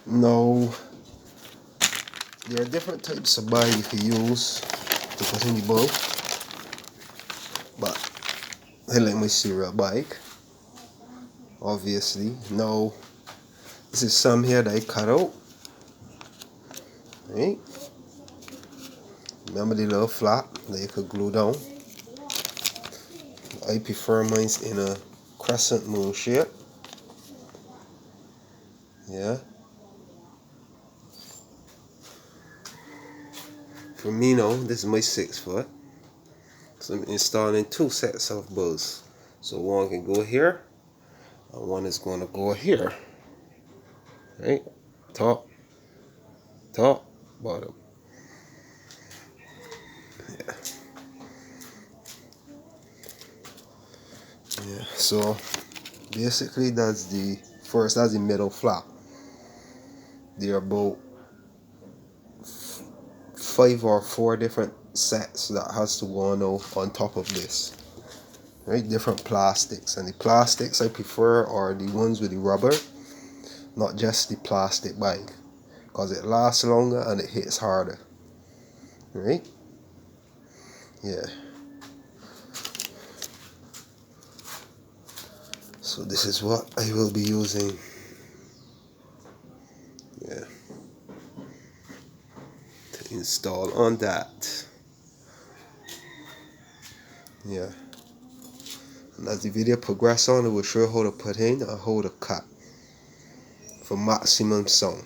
Now, there are different types of bike you can use to put in the boat, but I like my serial bike, obviously. Now, this is some here that I cut out, right? Remember the little flap that you could glue down? I prefer mine in a crescent moon shape. Yeah. For me now, this is my 6 foot. So I'm installing 2 sets of bolts. So one can go here, and one is going to go here. Right? Top, top, bottom. Yeah. Yeah. So basically that's the middle flap. There are about 5 or 4 different sets that has to go on top of this. Right? Different plastics, and the plastics I prefer are the ones with the rubber, not just the plastic bike, because it lasts longer and it hits harder. Right? Yeah. So this is what I will be using. Yeah. To install on that. Yeah. And as the video progresses on, it will show how to put in and how to cut for maximum sound.